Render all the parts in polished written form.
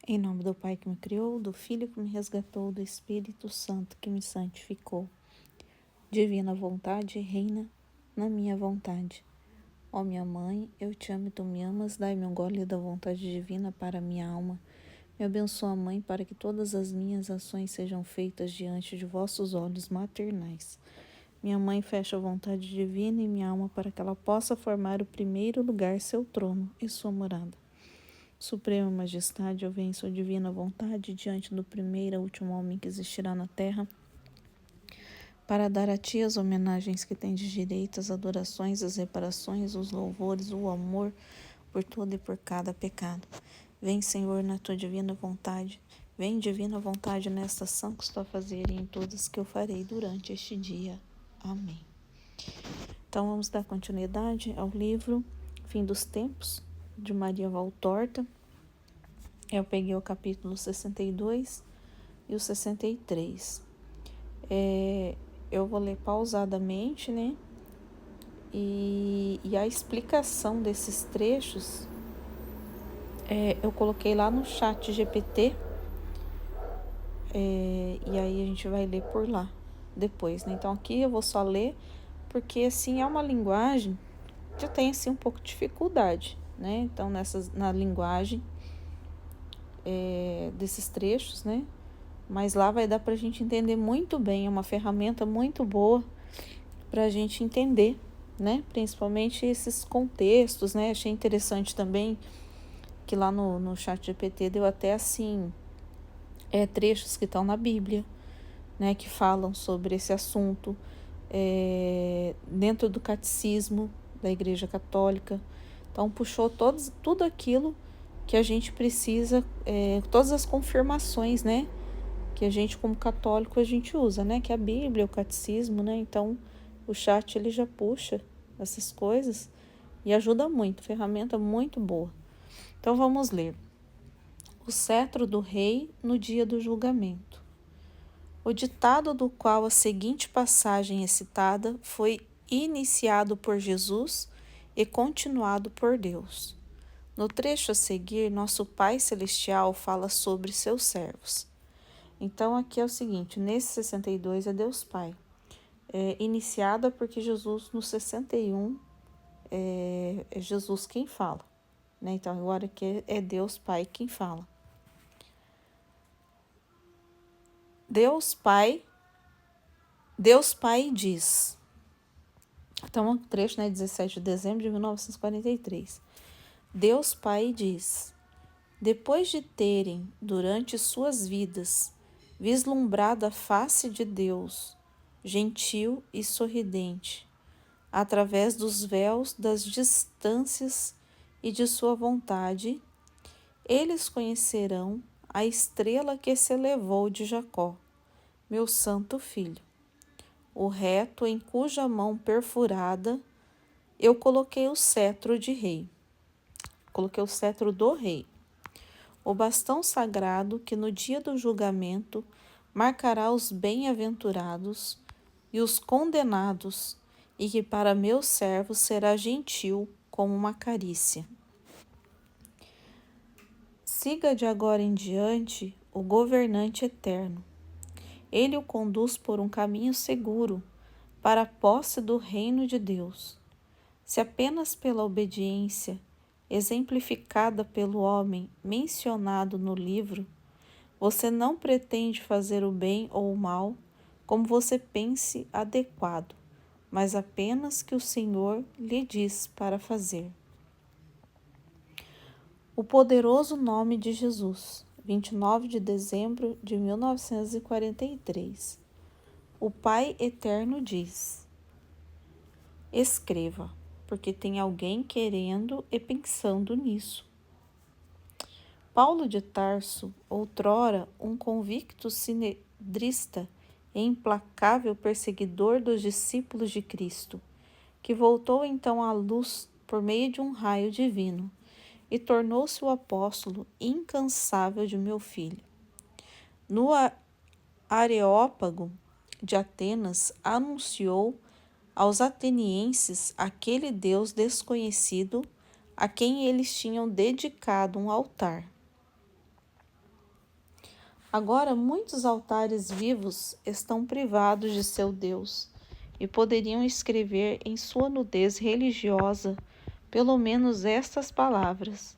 Em nome do Pai que me criou, do Filho que me resgatou, do Espírito Santo que me santificou. Divina vontade, reina na minha vontade. Ó minha mãe, eu te amo e tu me amas, dai-me um gole da vontade divina para minha alma. Me abençoa, Mãe, para que todas as minhas ações sejam feitas diante de vossos olhos maternais. Minha mãe fecha a vontade divina em minha alma para que ela possa formar o primeiro lugar, seu trono e sua morada. Suprema Majestade, eu venho em sua divina vontade diante do primeiro e último homem que existirá na terra, para dar a ti as homenagens que tens de direito, as adorações, as reparações, os louvores, o amor por todo e por cada pecado. Vem, Senhor, na tua divina vontade. Vem, divina vontade, nesta ação que estou a fazer e em todas que eu farei durante este dia. Amém. Então, vamos dar continuidade ao livro Fim dos Tempos, de Maria Valtorta. Eu peguei o capítulo 62 e o 63. Eu vou ler pausadamente, né? E a explicação desses trechos eu coloquei lá no chat GPT. E aí a gente vai ler por lá depois, né? Então aqui eu vou só ler, porque assim é uma linguagem que eu tenho assim um pouco de dificuldade, né? Então na linguagem desses trechos, né? Mas lá vai dar para a gente entender muito bem, é uma ferramenta muito boa para a gente entender, né? Principalmente esses contextos, né? Achei interessante também que lá no chat GPT deu até assim trechos que estão na Bíblia, né? Que falam sobre esse assunto dentro do catecismo da Igreja Católica. Então puxou tudo aquilo que a gente precisa, todas as confirmações, né? Que a gente como católico a gente usa, né? Que é a Bíblia, o catecismo, né? Então o chat ele já puxa essas coisas e ajuda muito, ferramenta muito boa. Então vamos ler. O cetro do rei no dia do julgamento. O ditado do qual a seguinte passagem é citada foi iniciado por Jesus e continuado por Deus. No trecho a seguir, nosso Pai Celestial fala sobre seus servos. Então, aqui é o seguinte, nesse 62 é Deus Pai. Iniciada porque Jesus, no 61, é Jesus quem fala. Né? Então, agora aqui é Deus Pai quem fala. Deus Pai diz. Então, o trecho, né, 17 de dezembro de 1943. Deus Pai diz: depois de terem, durante suas vidas, vislumbrado a face de Deus, gentil e sorridente, através dos véus das distâncias e de sua vontade, eles conhecerão a estrela que se elevou de Jacó, meu santo filho, o reto em cuja mão perfurada eu coloquei o cetro de rei. Coloquei o cetro do rei. O bastão sagrado que no dia do julgamento marcará os bem-aventurados e os condenados, e que para meus servos será gentil como uma carícia. Siga de agora em diante o governante eterno. Ele o conduz por um caminho seguro para a posse do reino de Deus. Se apenas pela obediência, exemplificada pelo homem mencionado no livro, você não pretende fazer o bem ou o mal como você pense adequado, mas apenas que o Senhor lhe diz para fazer. O poderoso nome de Jesus, 29 de dezembro de 1943. O Pai Eterno diz: escreva, porque tem alguém querendo e pensando nisso. Paulo de Tarso, outrora um convicto sinedrista e implacável perseguidor dos discípulos de Cristo, que voltou então à luz por meio de um raio divino e tornou-se o apóstolo incansável de meu filho. No Areópago de Atenas, anunciou aos atenienses aquele Deus desconhecido a quem eles tinham dedicado um altar. Agora, muitos altares vivos estão privados de seu Deus e poderiam escrever em sua nudez religiosa pelo menos estas palavras: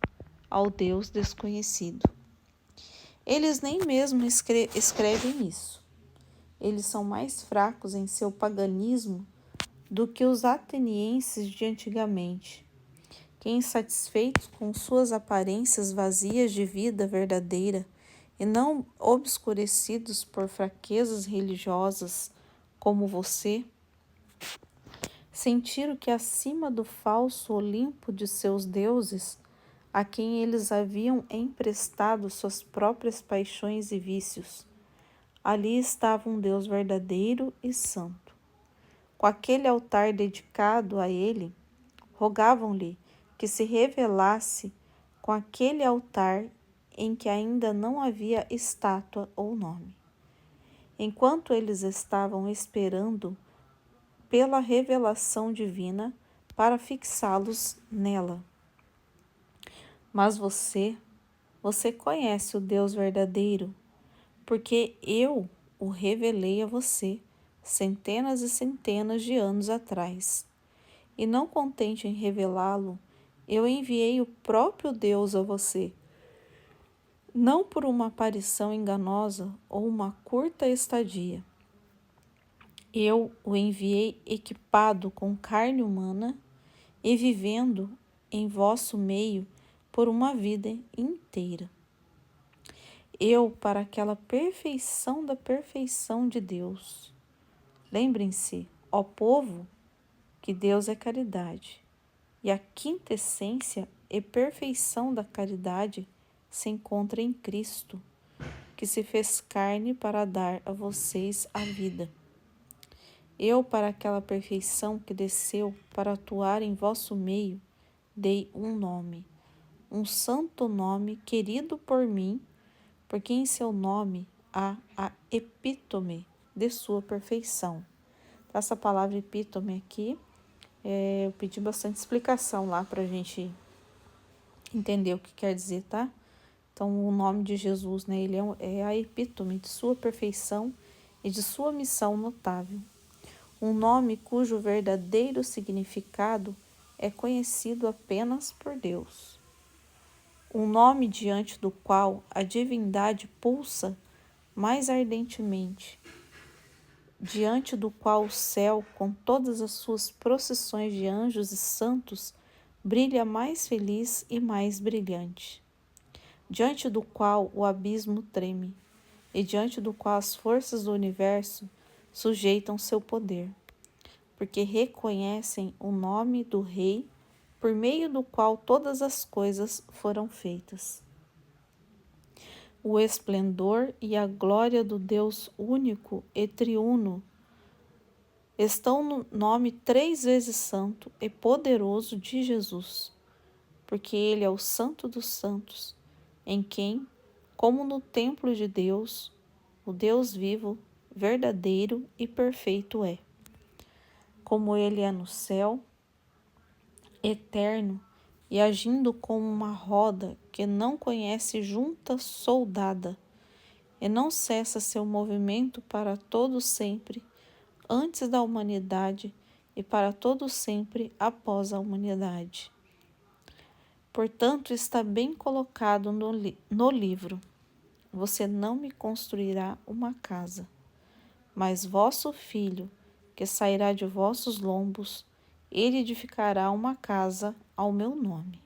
ao Deus desconhecido. Eles nem mesmo escrevem isso. Eles são mais fracos em seu paganismo do que os atenienses de antigamente, que, insatisfeitos com suas aparências vazias de vida verdadeira e não obscurecidos por fraquezas religiosas como você, sentiram que acima do falso Olimpo de seus deuses, a quem eles haviam emprestado suas próprias paixões e vícios, ali estava um Deus verdadeiro e santo. Com aquele altar dedicado a ele, rogavam-lhe que se revelasse com aquele altar em que ainda não havia estátua ou nome. Enquanto eles estavam esperando pela revelação divina para fixá-los nela. Mas você conhece o Deus verdadeiro, porque eu o revelei a você centenas e centenas de anos atrás. E não contente em revelá-lo, eu enviei o próprio Deus a você, não por uma aparição enganosa ou uma curta estadia. Eu o enviei equipado com carne humana e vivendo em vosso meio por uma vida inteira. Eu para aquela perfeição da perfeição de Deus. Lembrem-se, ó povo, que Deus é caridade, e a quinta essência e perfeição da caridade se encontra em Cristo, que se fez carne para dar a vocês a vida. Eu, para aquela perfeição que desceu para atuar em vosso meio, dei um nome, um santo nome querido por mim, porque em seu nome há a epítome de sua perfeição. Essa palavra epítome aqui, eu pedi bastante explicação lá para a gente entender o que quer dizer, tá? Então, o nome de Jesus, né, ele é a epítome de sua perfeição e de sua missão notável. Um nome cujo verdadeiro significado é conhecido apenas por Deus. Um nome diante do qual a divindade pulsa mais ardentemente, diante do qual o céu, com todas as suas procissões de anjos e santos, brilha mais feliz e mais brilhante, diante do qual o abismo treme, e diante do qual as forças do universo sujeitam seu poder, porque reconhecem o nome do Rei, por meio do qual todas as coisas foram feitas. O esplendor e a glória do Deus único e triuno estão no nome 3 vezes santo e poderoso de Jesus, porque ele é o Santo dos Santos, em quem, como no templo de Deus, o Deus vivo, verdadeiro e perfeito é. Como ele é no céu, eterno e agindo como uma roda que não conhece junta soldada e não cessa seu movimento para todo sempre antes da humanidade e para todo sempre após a humanidade. Portanto, está bem colocado no livro: você não me construirá uma casa, mas vosso filho, que sairá de vossos lombos, ele edificará uma casa ao meu nome.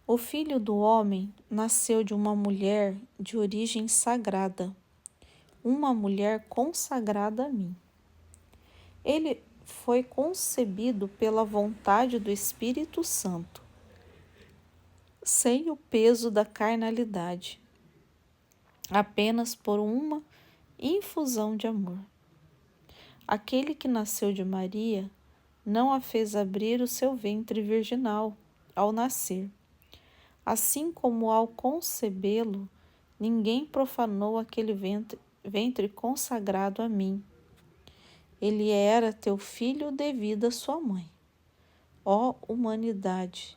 O Filho do Homem nasceu de uma mulher de origem sagrada, uma mulher consagrada a mim. Ele foi concebido pela vontade do Espírito Santo, sem o peso da carnalidade, apenas por uma infusão de amor. Aquele que nasceu de Maria não a fez abrir o seu ventre virginal ao nascer. Assim como ao concebê-lo, ninguém profanou aquele ventre consagrado a mim. Ele era teu filho devido à sua mãe, ó humanidade,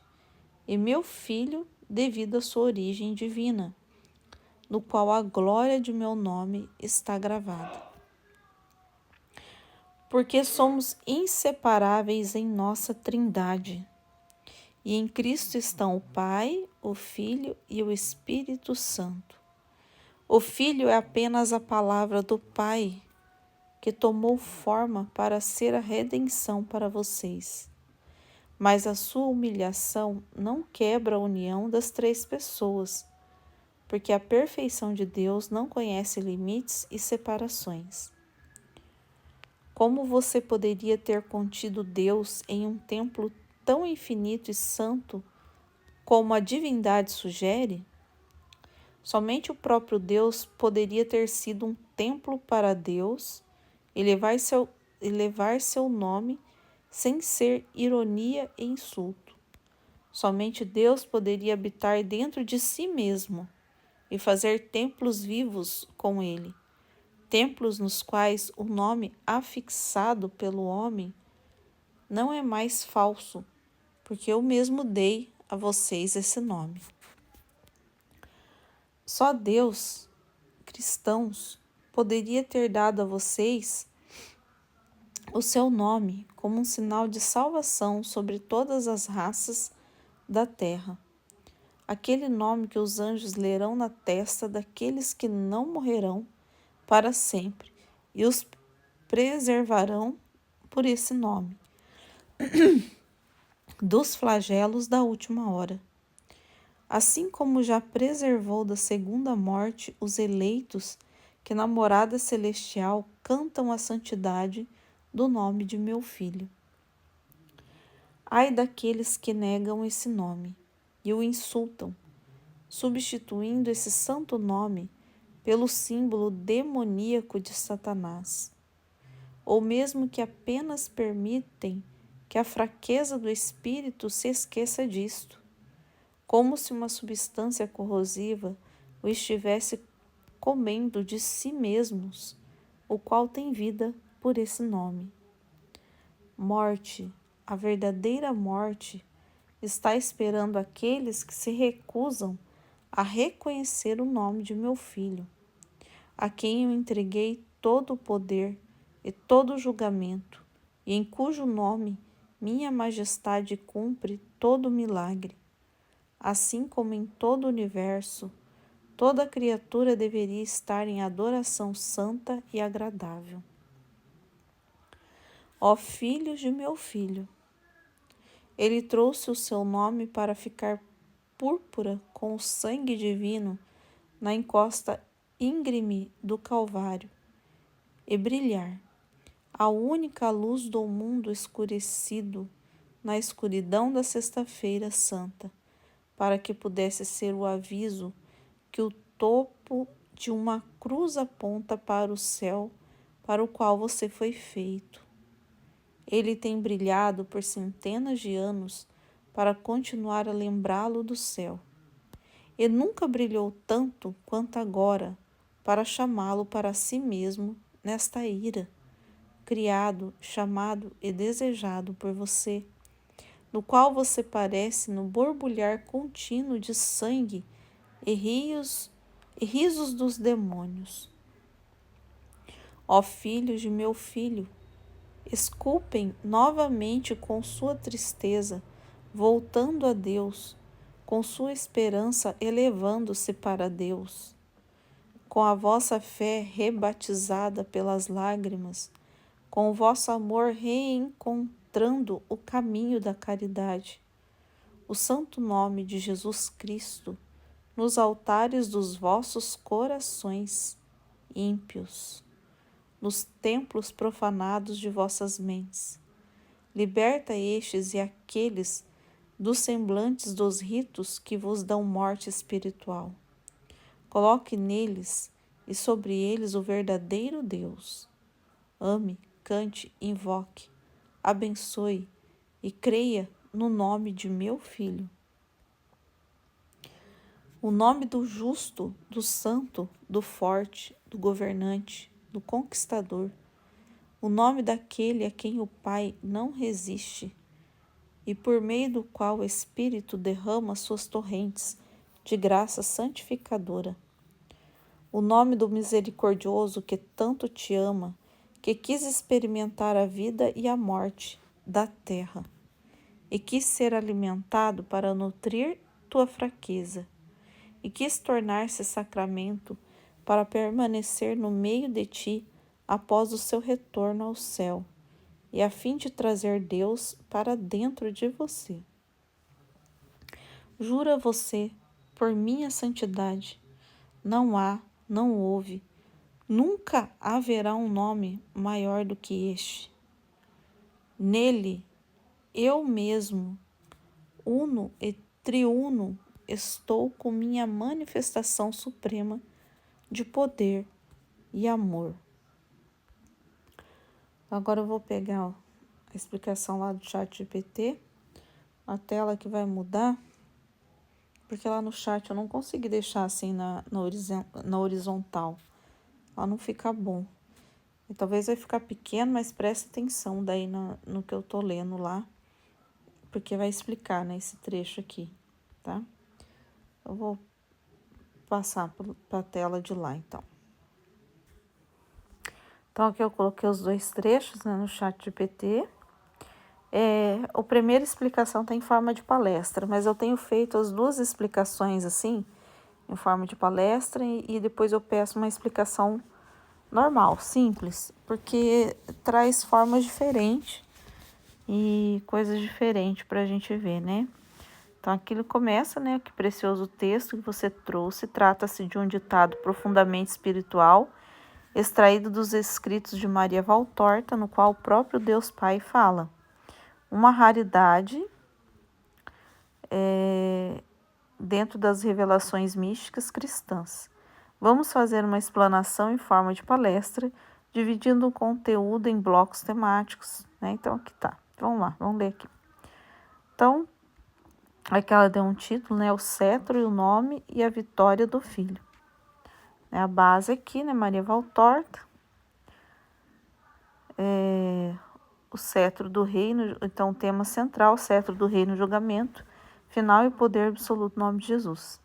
e meu filho devido à sua origem divina, no qual a glória de meu nome está gravada. Porque somos inseparáveis em nossa Trindade, e em Cristo estão o Pai, o Filho e o Espírito Santo. O Filho é apenas a palavra do Pai, que tomou forma para ser a redenção para vocês. Mas a sua humilhação não quebra a união das três pessoas, porque a perfeição de Deus não conhece limites e separações. Como você poderia ter contido Deus em um templo tão infinito e santo como a divindade sugere? Somente o próprio Deus poderia ter sido um templo para Deus e levar seu nome sem ser ironia e insulto. Somente Deus poderia habitar dentro de si mesmo e fazer templos vivos com ele, templos nos quais o nome afixado pelo homem não é mais falso, porque eu mesmo dei a vocês esse nome. Só Deus, cristãos, poderia ter dado a vocês o seu nome como um sinal de salvação sobre todas as raças da terra. Aquele nome que os anjos lerão na testa daqueles que não morrerão para sempre e os preservarão por esse nome dos flagelos da última hora. Assim como já preservou da segunda morte os eleitos que na morada celestial cantam a santidade do nome de meu Filho. Ai daqueles que negam esse nome e o insultam, substituindo esse santo nome pelo símbolo demoníaco de Satanás, ou mesmo que apenas permitem que a fraqueza do espírito se esqueça disto, como se uma substância corrosiva o estivesse comendo de si mesmos, o qual tem vida por esse nome. Morte, a verdadeira morte, está esperando aqueles que se recusam a reconhecer o nome de meu Filho, a quem eu entreguei todo o poder e todo o julgamento, e em cujo nome minha majestade cumpre todo o milagre. Assim como em todo o universo, toda criatura deveria estar em adoração santa e agradável. Ó filhos de meu Filho, ele trouxe o seu nome para ficar púrpura com o sangue divino na encosta íngreme do Calvário e brilhar, a única luz do mundo escurecido na escuridão da Sexta-feira Santa, para que pudesse ser o aviso que o topo de uma cruz aponta para o céu para o qual você foi feito. Ele tem brilhado por centenas de anos para continuar a lembrá-lo do céu. E nunca brilhou tanto quanto agora para chamá-lo para si mesmo nesta ira, criado, chamado e desejado por você, no qual você parece no borbulhar contínuo de sangue e risos dos demônios. Ó filhos de meu Filho, esculpem novamente com sua tristeza, voltando a Deus, com sua esperança elevando-se para Deus, com a vossa fé rebatizada pelas lágrimas, com o vosso amor reencontrando o caminho da caridade, o santo nome de Jesus Cristo nos altares dos vossos corações ímpios, nos templos profanados de vossas mentes. Liberta estes e aqueles dos semblantes dos ritos que vos dão morte espiritual. Coloque neles e sobre eles o verdadeiro Deus. Ame, cante, invoque, abençoe e creia no nome de meu Filho. O nome do justo, do santo, do forte, do governante, do conquistador. O nome daquele a quem o Pai não resiste e por meio do qual o Espírito derrama suas torrentes de graça santificadora. o nome do misericordioso que tanto te ama, que quis experimentar a vida e a morte da terra, e quis ser alimentado para nutrir tua fraqueza, e quis tornar-se sacramento para permanecer no meio de ti após o seu retorno ao céu, e a fim de trazer Deus para dentro de você. Jura você, por minha santidade, não há, não houve, nunca haverá um nome maior do que este. Nele, eu mesmo, uno e triuno, estou com minha manifestação suprema de poder e amor. Agora eu vou pegar a explicação lá do ChatGPT, a tela que vai mudar, porque lá no chat eu não consegui deixar assim na horizontal. Lá não fica bom. E talvez vai ficar pequeno, mas preste atenção daí no que eu tô lendo lá, porque vai explicar, né, esse trecho aqui, tá? Eu vou passar para a tela de lá, então. Então, aqui eu coloquei os dois trechos, né, no ChatGPT. A primeira explicação está em forma de palestra, mas eu tenho feito as duas explicações assim, em forma de palestra, e depois eu peço uma explicação normal, simples, porque traz formas diferentes e coisas diferentes para a gente ver, né? Então, aqui ele começa, né? Que precioso texto que você trouxe, trata-se de um ditado profundamente espiritual, extraído dos escritos de Maria Valtorta, no qual o próprio Deus Pai fala. Uma raridade dentro das revelações místicas cristãs. Vamos fazer uma explanação em forma de palestra, dividindo o conteúdo em blocos temáticos, né? Então, aqui tá. Vamos lá, vamos ler aqui. Então, aqui ela deu um título, né? O cetro e o nome e a vitória do filho. A base aqui, né? Maria Valtorta. O cetro do reino, então o tema central, cetro do reino, julgamento final e poder absoluto no nome de Jesus.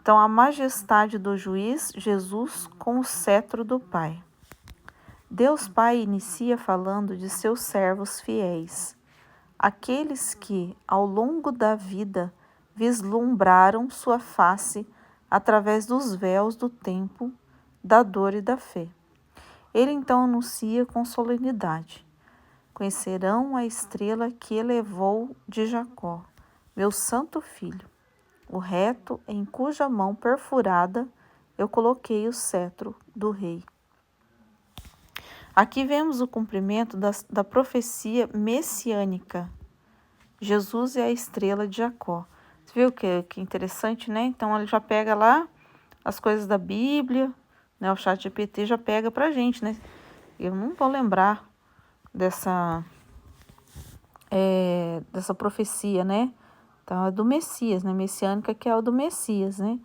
Então, a majestade do juiz, Jesus com o cetro do Pai. Deus Pai inicia falando de seus servos fiéis, aqueles que, ao longo da vida, vislumbraram sua face através dos véus do tempo, da dor e da fé. Ele então anuncia com solenidade: conhecerão a estrela que elevou de Jacó, meu santo filho, o reto em cuja mão perfurada eu coloquei o cetro do rei. Aqui vemos o cumprimento da profecia messiânica. Jesus é a estrela de Jacó. Você viu que interessante, né? Então, ele já pega lá as coisas da Bíblia, né? O ChatGPT já pega pra gente, né? Eu não vou lembrar dessa profecia, né? Então, é do Messias, né? Messiânica, que é o do Messias, né?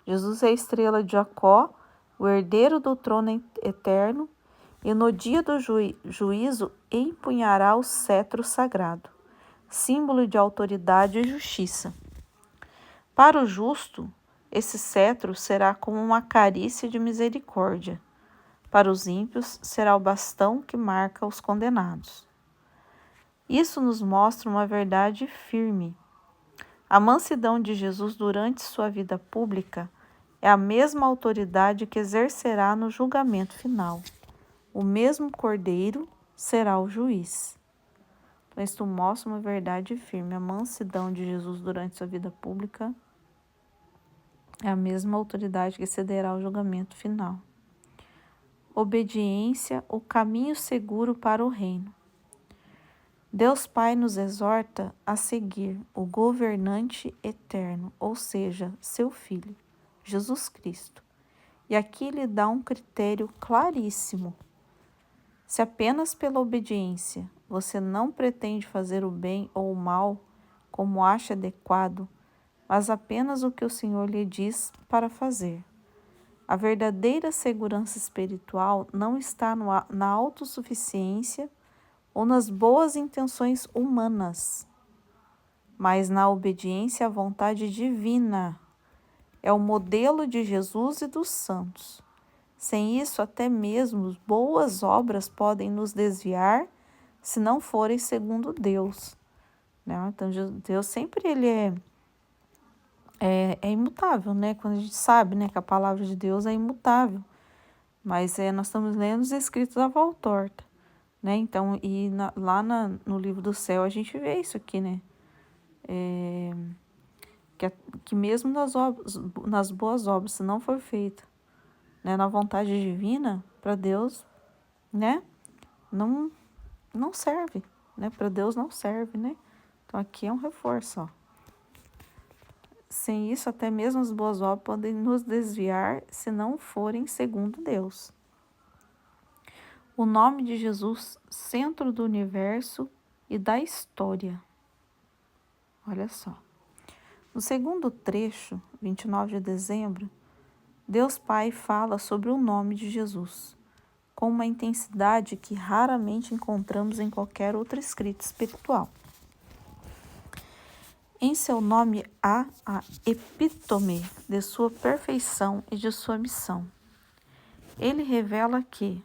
Jesus é a estrela de Jacó, o herdeiro do trono eterno, e no dia do juízo empunhará o cetro sagrado, símbolo de autoridade e justiça. Para o justo, esse cetro será como uma carícia de misericórdia. Para os ímpios, será o bastão que marca os condenados. Isso nos mostra uma verdade firme. A mansidão de Jesus durante sua vida pública é a mesma autoridade que exercerá no julgamento final. O mesmo Cordeiro será o juiz. Então, isto mostra uma verdade firme. A mansidão de Jesus durante sua vida pública é a mesma autoridade que cederá ao julgamento final. Obediência, o caminho seguro para o reino. Deus Pai nos exorta a seguir o governante eterno, ou seja, seu Filho, Jesus Cristo. E aqui lhe dá um critério claríssimo. Se apenas pela obediência você não pretende fazer o bem ou o mal como acha adequado, mas apenas o que o Senhor lhe diz para fazer. A verdadeira segurança espiritual não está na autossuficiência ou nas boas intenções humanas, mas na obediência à vontade divina, É o modelo de Jesus e dos santos. Sem isso, até mesmo boas obras podem nos desviar se não forem segundo Deus, né? Então, Deus sempre ele é imutável, né? Quando a gente sabe, né, que a palavra de Deus é imutável, mas nós estamos lendo os escritos à volta torta, né? Então, no livro do céu a gente vê isso aqui, né? Que mesmo nas boas obras, se não for feita, né, na vontade divina, para Deus, né, não, não serve, né? Para Deus não serve, né? Então aqui é um reforço, ó. Sem isso, até mesmo as boas obras podem nos desviar se não forem segundo Deus. O nome de Jesus, centro do universo e da história. Olha só. No segundo trecho, 29 de dezembro, Deus Pai fala sobre o nome de Jesus, com uma intensidade que raramente encontramos em qualquer outro escrito espiritual. Em seu nome há a epítome de sua perfeição e de sua missão. Ele revela que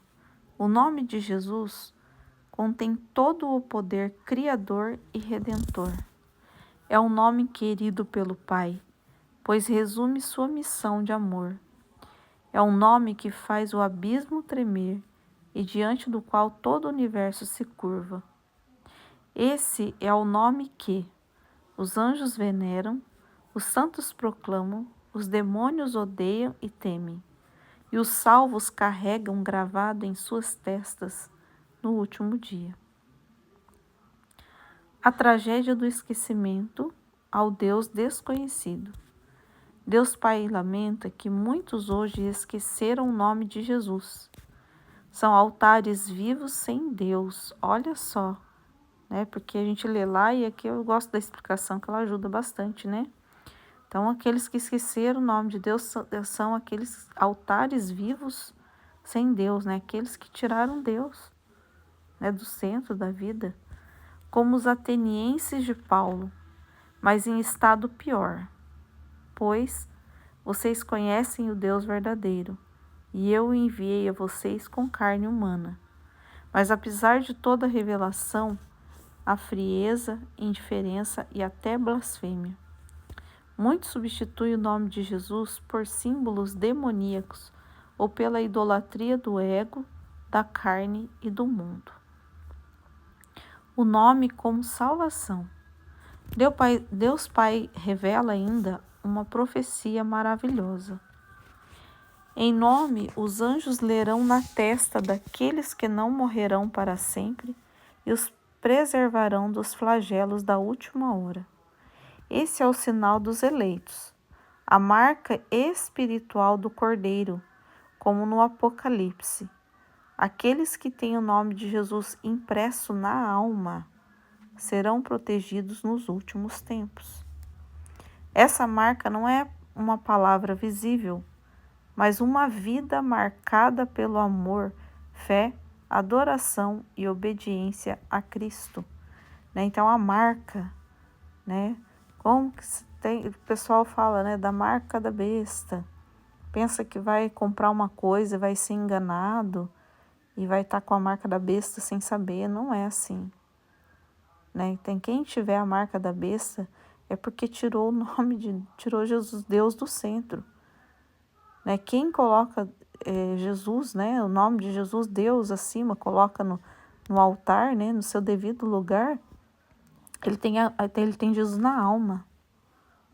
o nome de Jesus contém todo o poder criador e redentor. É um nome querido pelo Pai, pois resume sua missão de amor. É um nome que faz o abismo tremer e diante do qual todo o universo se curva. Esse é o nome que os anjos veneram, os santos proclamam, os demônios odeiam e temem, e os salvos carregam gravado em suas testas no último dia. A tragédia do esquecimento ao Deus desconhecido. Deus Pai lamenta que muitos hoje esqueceram o nome de Jesus. São altares vivos sem Deus, olha só, né? Porque a gente lê lá e aqui eu gosto da explicação que ela ajuda bastante, né? Então, aqueles que esqueceram o nome de Deus são aqueles altares vivos sem Deus, né? Aqueles que tiraram Deus, né, do centro da vida, como os atenienses de Paulo, mas em estado pior. Pois vocês conhecem o Deus verdadeiro, e eu o enviei a vocês com carne humana. Mas apesar de toda a revelação, há frieza, indiferença e até blasfêmia. Muitos substituem o nome de Jesus por símbolos demoníacos ou pela idolatria do ego, da carne e do mundo. O nome como salvação. Deus Pai revela ainda uma profecia maravilhosa. Em nome, os anjos lerão na testa daqueles que não morrerão para sempre e os preservarão dos flagelos da última hora. Esse é o sinal dos eleitos, a marca espiritual do Cordeiro, como no Apocalipse. Aqueles que têm o nome de Jesus impresso na alma serão protegidos nos últimos tempos. Essa marca não é uma palavra visível, mas uma vida marcada pelo amor, fé, adoração e obediência a Cristo. Né? Então, a marca, né? Como que o pessoal fala, né, da marca da besta. Pensa que vai comprar uma coisa e vai ser enganado e vai estar com a marca da besta sem saber. Não é assim. Né? Tem quem tiver a marca da besta é porque tirou tirou Jesus, Deus do centro. Né? Quem coloca Jesus, né, o nome de Jesus, Deus acima, coloca no altar, né, no seu devido lugar, ele tem Jesus na alma.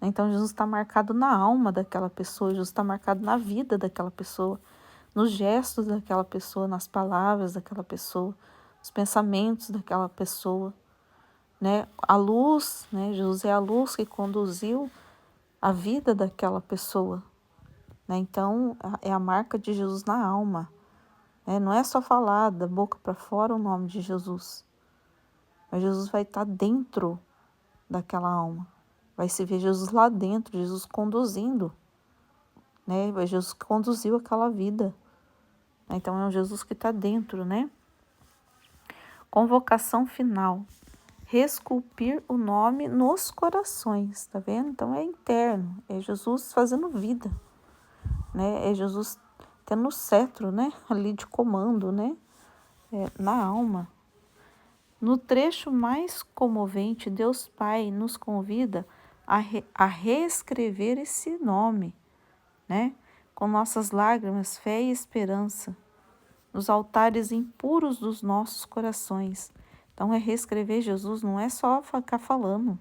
Então, Jesus está marcado na alma daquela pessoa, Jesus está marcado na vida daquela pessoa, nos gestos daquela pessoa, nas palavras daquela pessoa, nos pensamentos daquela pessoa. Né? A luz, né? Jesus é a luz que conduziu a vida daquela pessoa. Né? Então, é a marca de Jesus na alma. Né? Não é só falar da boca para fora o nome de Jesus, mas Jesus vai estar dentro daquela alma. Vai se ver Jesus lá dentro, Jesus conduzindo. Né? Jesus que conduziu aquela vida. Então, é um Jesus que está dentro, né? Convocação final. reesculpir o nome nos corações, tá vendo? Então é interno, é Jesus fazendo vida, né? É Jesus tendo o cetro, né? Ali de comando, né? Na alma. No trecho mais comovente, Deus Pai nos convida a reescrever esse nome, né? Com nossas lágrimas, fé e esperança, nos altares impuros dos nossos corações. Então, reescrever Jesus não é só ficar falando,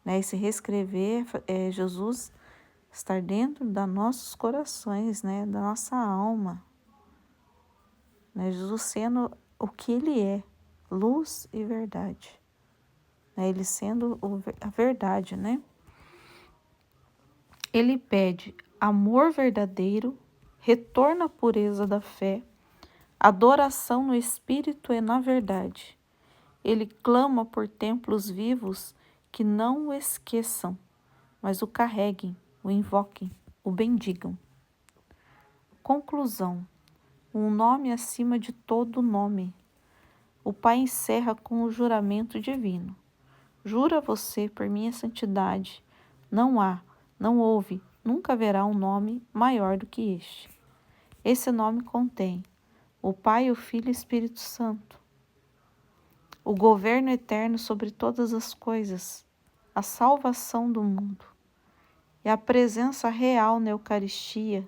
né? Esse reescrever é Jesus estar dentro dos nossos corações, né? Da nossa alma, né? Jesus sendo o que Ele é, luz e verdade, né? Ele sendo a verdade, né? Ele pede amor verdadeiro, retorno à pureza da fé, adoração no espírito e na verdade. Ele clama por templos vivos que não o esqueçam, mas o carreguem, o invoquem, o bendigam. Conclusão. Um nome acima de todo nome. O Pai encerra com o juramento divino. Jura você por minha santidade, não há, não houve, nunca haverá um nome maior do que este. Esse nome contém o Pai, o Filho e o Espírito Santo, o governo eterno sobre todas as coisas, a salvação do mundo e a presença real na Eucaristia,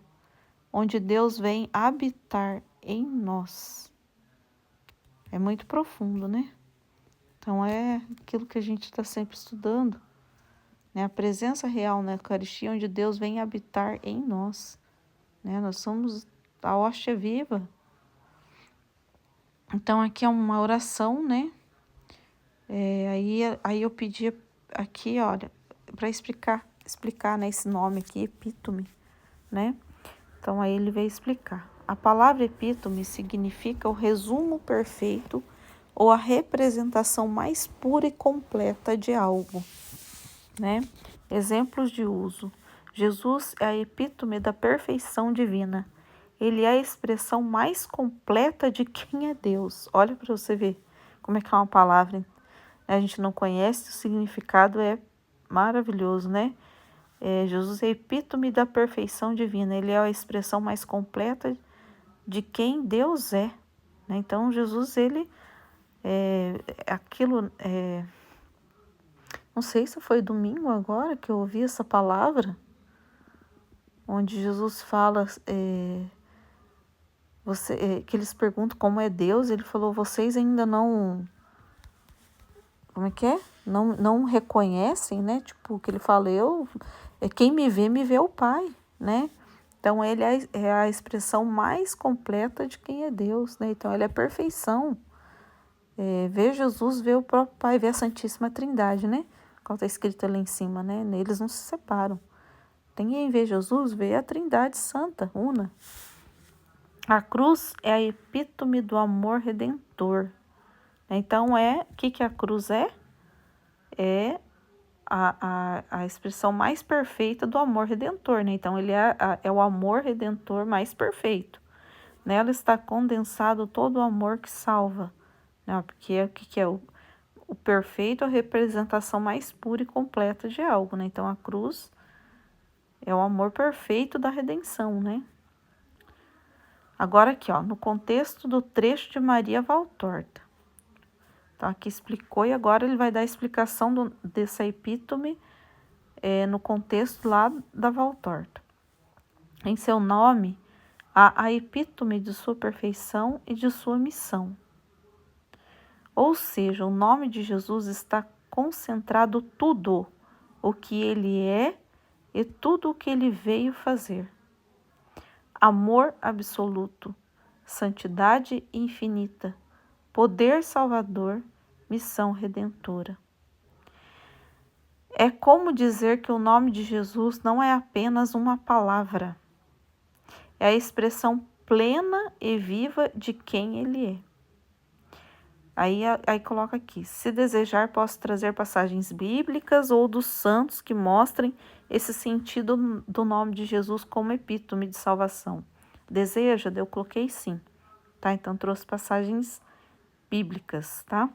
onde Deus vem habitar em nós. É muito profundo, né? Então é aquilo que a gente está sempre estudando, né? A presença real na Eucaristia, onde Deus vem habitar em nós, né? Nós somos a hóstia viva. Então aqui é uma oração, né? Aí eu pedi aqui, olha, para explicar, né, esse nome aqui, epítome, né? Então aí ele veio explicar. A palavra epítome significa o resumo perfeito ou a representação mais pura e completa de algo, né? Exemplos de uso. Jesus é a epítome da perfeição divina. Ele é a expressão mais completa de quem é Deus. Olha para você ver como é que é uma palavra. A gente não conhece, o significado é maravilhoso, né? Jesus é a epítome da perfeição divina. Ele é a expressão mais completa de quem Deus é, né? Então, Jesus, ele não sei se foi domingo agora que eu ouvi essa palavra, onde Jesus fala, que eles perguntam como é Deus, ele falou, vocês ainda não, como é que é? Não reconhecem, né? Tipo, que ele fala, quem me vê o Pai, né? Então, ele é a expressão mais completa de quem é Deus, né? Então, ele é a perfeição. Ver Jesus, ver o próprio Pai, ver a Santíssima Trindade, né? Como está escrito ali em cima, né? Eles não se separam. Quem vê Jesus, vê a Trindade Santa, una. A cruz é a epítome do amor redentor. Então, o que a cruz é? É a expressão mais perfeita do amor redentor, né? Então, ele é o amor redentor mais perfeito. Nela está condensado todo o amor que salva, né? Porque o que é o perfeito, a representação mais pura e completa de algo, né? Então, a cruz é o amor perfeito da redenção, né? Agora aqui, ó, no contexto do trecho de Maria Valtorta. Então, aqui explicou e agora ele vai dar a explicação dessa epítome no contexto lá da Valtorta. Em seu nome, há a epítome de sua perfeição e de sua missão. Ou seja, o nome de Jesus está concentrado tudo o que ele é e tudo o que ele veio fazer. Amor absoluto, santidade infinita, poder salvador, missão redentora. É como dizer que o nome de Jesus não é apenas uma palavra, é a expressão plena e viva de quem ele é. Aí coloca aqui, se desejar posso trazer passagens bíblicas ou dos santos que mostrem esse sentido do nome de Jesus como epítome de salvação. Deseja? Eu coloquei sim, tá? Então trouxe passagens bíblicas, tá?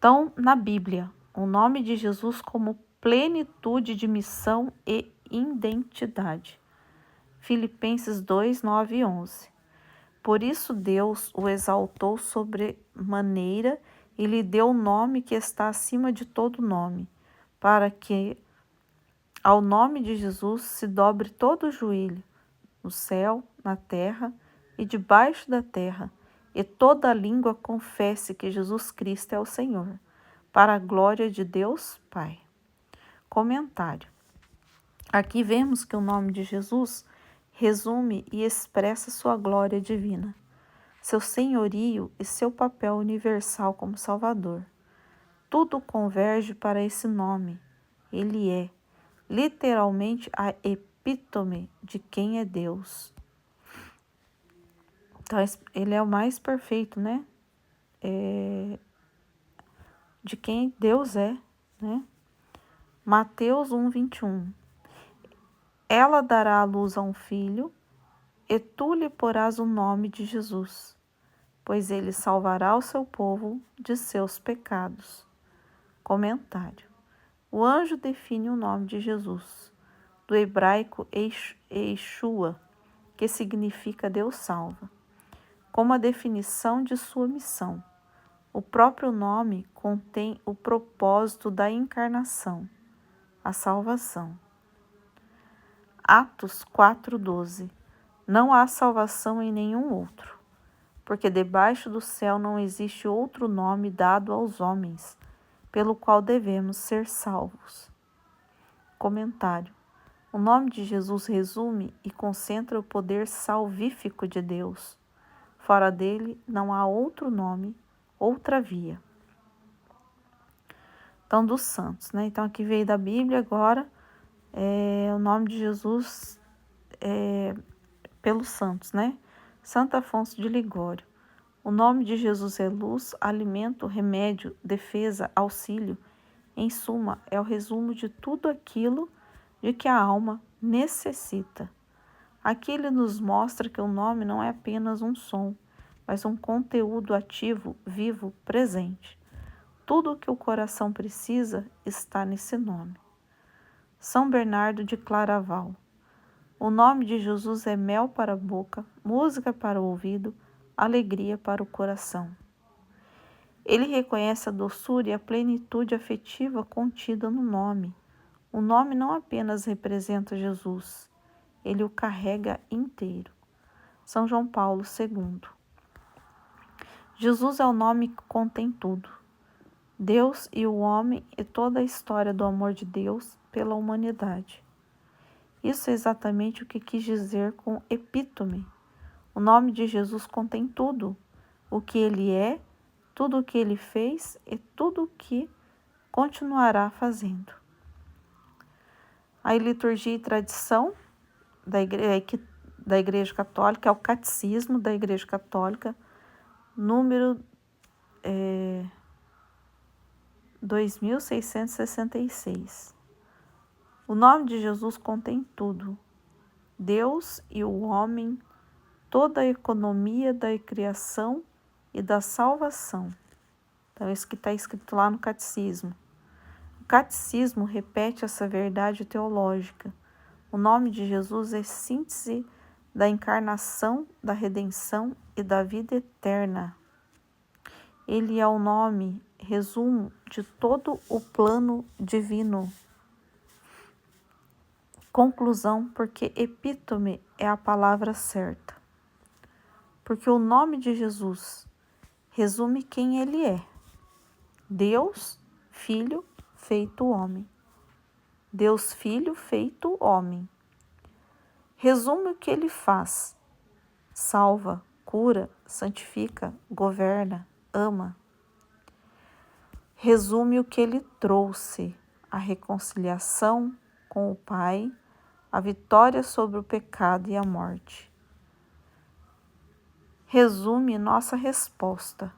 Então, na Bíblia, o nome de Jesus como plenitude de missão e identidade. Filipenses 2, 9 e 11. Por isso Deus o exaltou sobremaneira e lhe deu o nome que está acima de todo nome, para que ao nome de Jesus se dobre todo o joelho, no céu, na terra e debaixo da terra, e toda língua confesse que Jesus Cristo é o Senhor, para a glória de Deus Pai. Comentário. Aqui vemos que o nome de Jesus resume e expressa sua glória divina, seu senhorio e seu papel universal como Salvador. Tudo converge para esse nome. Ele é, literalmente, a epítome de quem é Deus. Então, ele é o mais perfeito, né? De quem Deus é, né? Mateus 1, 21. Ela dará à luz a um filho, e tu lhe porás o nome de Jesus, pois ele salvará o seu povo de seus pecados. Comentário. O anjo define o nome de Jesus, do hebraico Yeshua, que significa Deus salva, como a definição de sua missão. O próprio nome contém o propósito da encarnação, a salvação. Atos 4:12. Não há salvação em nenhum outro, porque debaixo do céu não existe outro nome dado aos homens, pelo qual devemos ser salvos. Comentário. O nome de Jesus resume e concentra o poder salvífico de Deus. Fora dele não há outro nome, outra via. Então, dos santos, né? Então, aqui veio da Bíblia agora o nome de Jesus pelos santos, né? Santo Afonso de Ligório. O nome de Jesus é luz, alimento, remédio, defesa, auxílio. Em suma, é o resumo de tudo aquilo de que a alma necessita. Aqui ele nos mostra que o nome não é apenas um som, mas um conteúdo ativo, vivo, presente. Tudo o que o coração precisa está nesse nome. São Bernardo de Claraval. O nome de Jesus é mel para a boca, música para o ouvido, alegria para o coração. Ele reconhece a doçura e a plenitude afetiva contida no nome. O nome não apenas representa Jesus, ele o carrega inteiro. São João Paulo II. Jesus é o nome que contém tudo. Deus e o homem e toda a história do amor de Deus pela humanidade. Isso é exatamente o que quis dizer com epítome. O nome de Jesus contém tudo, o que ele é, tudo o que ele fez e tudo o que continuará fazendo. A liturgia e tradição da Igreja Católica é o Catecismo da Igreja Católica, número 2666. O nome de Jesus contém tudo. Deus e o homem, toda a economia da criação e da salvação. Então, isso que está escrito lá no Catecismo. O Catecismo repete essa verdade teológica. O nome de Jesus é síntese da encarnação, da redenção e da vida eterna. Ele é o nome, resumo de todo o plano divino. Conclusão, porque epítome é a palavra certa. Porque o nome de Jesus resume quem ele é. Deus, Filho, feito homem. Deus, Filho, feito homem. Resume o que ele faz. Salva, cura, santifica, governa, ama. Resume o que ele trouxe. A reconciliação com o Pai, a vitória sobre o pecado e a morte. Resume nossa resposta: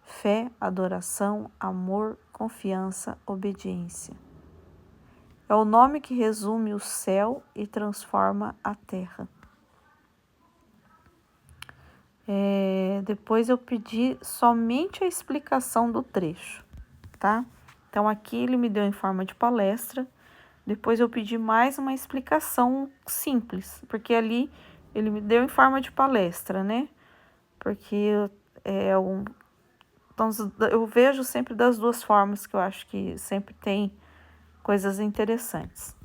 fé, adoração, amor, confiança, obediência. É o nome que resume o céu e transforma a terra. Depois eu pedi somente a explicação do trecho. tá? Então, aqui ele me deu em forma de palestra. Depois eu pedi mais uma explicação simples, porque ali ele me deu em forma de palestra, né? Porque então, eu vejo sempre das duas formas, que eu acho que sempre tem coisas interessantes.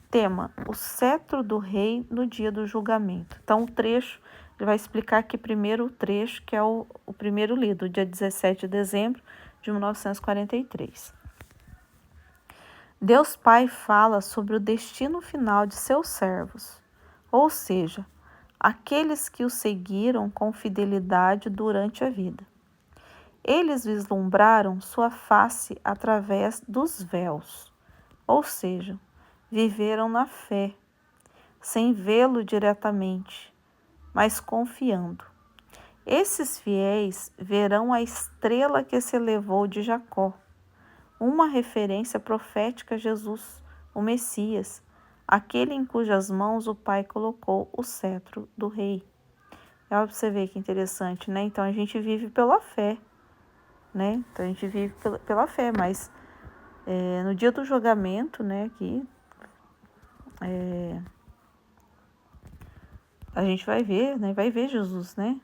Tema: o cetro do rei no dia do julgamento. Então, o trecho, ele vai explicar aqui primeiro o trecho, que é o primeiro lido, dia 17 de dezembro de 1943. Deus Pai fala sobre o destino final de seus servos, ou seja, aqueles que o seguiram com fidelidade durante a vida. Eles vislumbraram sua face através dos véus, ou seja, viveram na fé, sem vê-lo diretamente, mas confiando. Esses fiéis verão a estrela que se elevou de Jacó, uma referência profética a Jesus, o Messias, aquele em cujas mãos o Pai colocou o cetro do rei. É para você ver que interessante, né? Então a gente vive pela fé, né? Então a gente vive pela fé, mas no dia do julgamento, né? Aqui a gente vai ver, né? Vai ver Jesus, né?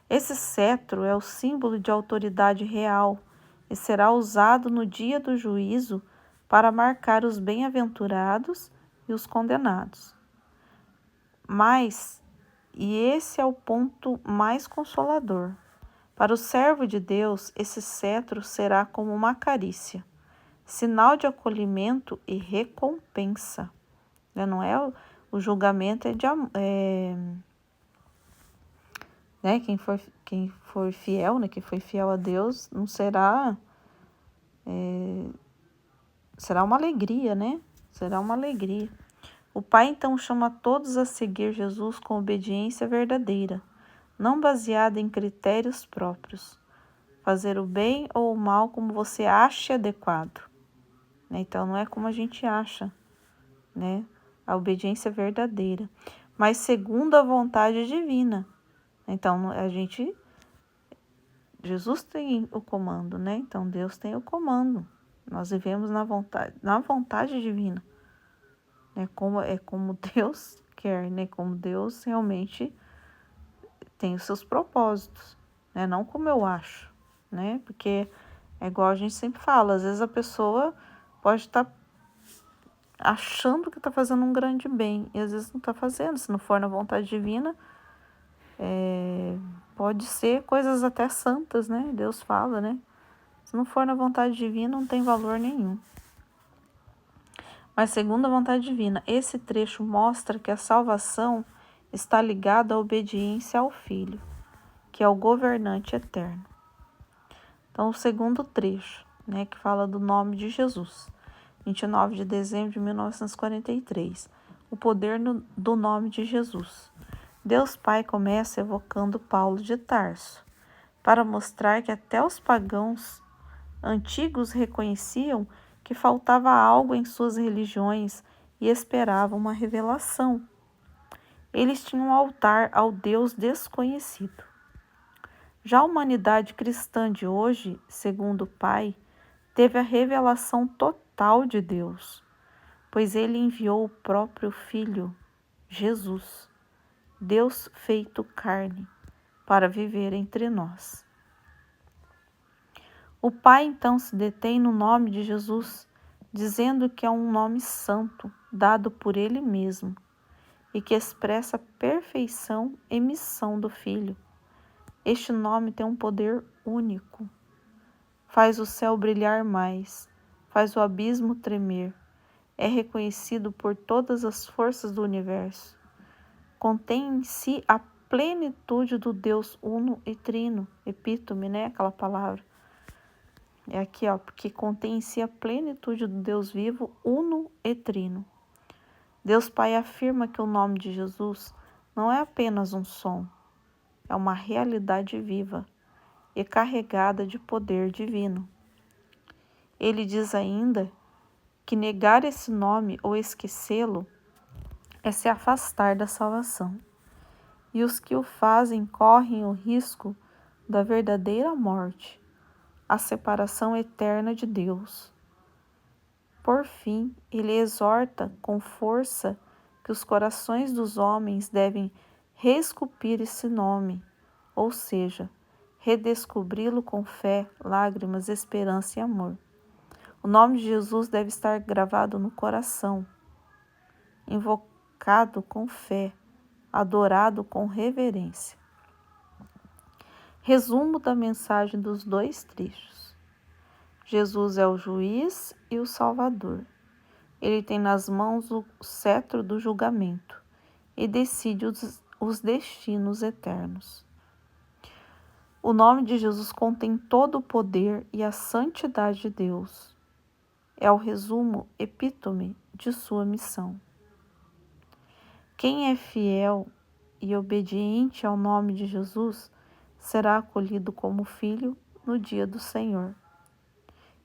Esse cetro é o símbolo de autoridade real e será usado no dia do juízo para marcar os bem-aventurados e os condenados. E esse é o ponto mais consolador. Para o servo de Deus, esse cetro será como uma carícia, sinal de acolhimento e recompensa. Não é o julgamento, né? Quem for fiel, né? Quem foi fiel a Deus, não será será uma alegria, né? Será uma alegria. O Pai então chama todos a seguir Jesus com obediência verdadeira, não baseada em critérios próprios. Fazer o bem ou o mal como você ache adequado, né? Então não é como a gente acha, né? A obediência verdadeira, mas segundo a vontade divina. Então Jesus tem o comando, né? Então Deus tem o comando. Nós vivemos na vontade divina, né? Como Deus quer, né? Como Deus realmente tem os seus propósitos, né? Não como eu acho, né? Porque é igual a gente sempre fala, às vezes a pessoa pode estar achando que está fazendo um grande bem e às vezes não está fazendo. Se não for na vontade divina, pode ser coisas até santas, né? Deus fala, né? Se não for na vontade divina, não tem valor nenhum. Mas segundo a vontade divina, esse trecho mostra que a salvação está ligada à obediência ao Filho, que é o governante eterno. Então, o segundo trecho, né, que fala do nome de Jesus, 29 de dezembro de 1943, o poder do nome de Jesus. Deus Pai começa evocando Paulo de Tarso, para mostrar que até os pagãos antigos reconheciam que faltava algo em suas religiões e esperavam uma revelação. Eles tinham um altar ao Deus desconhecido. Já a humanidade cristã de hoje, segundo o Pai, teve a revelação total de Deus, pois ele enviou o próprio Filho, Jesus, Deus feito carne, para viver entre nós. O Pai então se detém no nome de Jesus, dizendo que é um nome santo, dado por ele mesmo, e que expressa a perfeição e missão do Filho. Este nome tem um poder único. Faz o céu brilhar mais, faz o abismo tremer, é reconhecido por todas as forças do universo. Contém em si a plenitude do Deus uno e trino, epítome, né? Aquela palavra. É aqui, ó, porque contém em si a plenitude do Deus vivo, uno e trino. Deus Pai afirma que o nome de Jesus não é apenas um som, é uma realidade viva e carregada de poder divino. Ele diz ainda que negar esse nome ou esquecê-lo é se afastar da salvação, e os que o fazem correm o risco da verdadeira morte, a separação eterna de Deus. Por fim, ele exorta com força que os corações dos homens devem reesculpir esse nome, ou seja, redescobri-lo com fé, lágrimas, esperança e amor. O nome de Jesus deve estar gravado no coração, invocado com fé, adorado com reverência. Resumo da mensagem dos dois trechos. Jesus é o juiz e o salvador. Ele tem nas mãos o cetro do julgamento e decide os destinos eternos. O nome de Jesus contém todo o poder e a santidade de Deus. É o resumo epítome de sua missão. Quem é fiel e obediente ao nome de Jesus será acolhido como filho no dia do Senhor.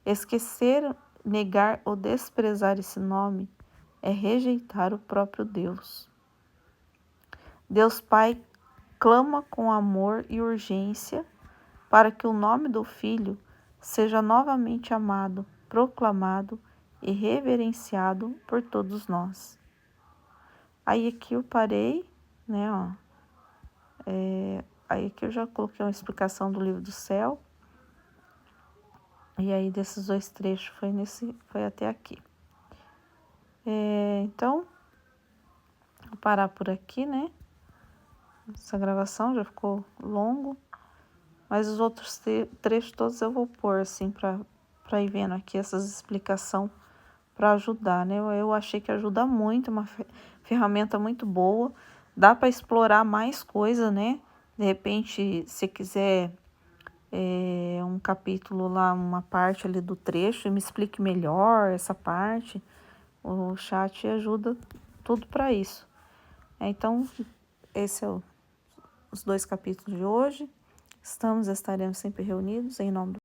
Esquecer, negar ou desprezar esse nome é rejeitar o próprio Deus. Deus Pai clama com amor e urgência para que o nome do Filho seja novamente amado, proclamado e reverenciado por todos nós. Aí aqui eu parei, né, ó. Aí aqui eu já coloquei uma explicação do livro do céu. E aí desses dois trechos foi até aqui. Então, vou parar por aqui, né? Essa gravação já ficou longo. Mas os outros trechos todos eu vou pôr assim para ir vendo aqui essas explicações para ajudar, né? Eu achei que ajuda muito, uma ferramenta muito boa. Dá para explorar mais coisa, né? De repente, se quiser um capítulo lá, uma parte ali do trecho, e me explique melhor essa parte, o chat ajuda tudo para isso. Então, esse é os dois capítulos de hoje. Estaremos sempre reunidos em nome do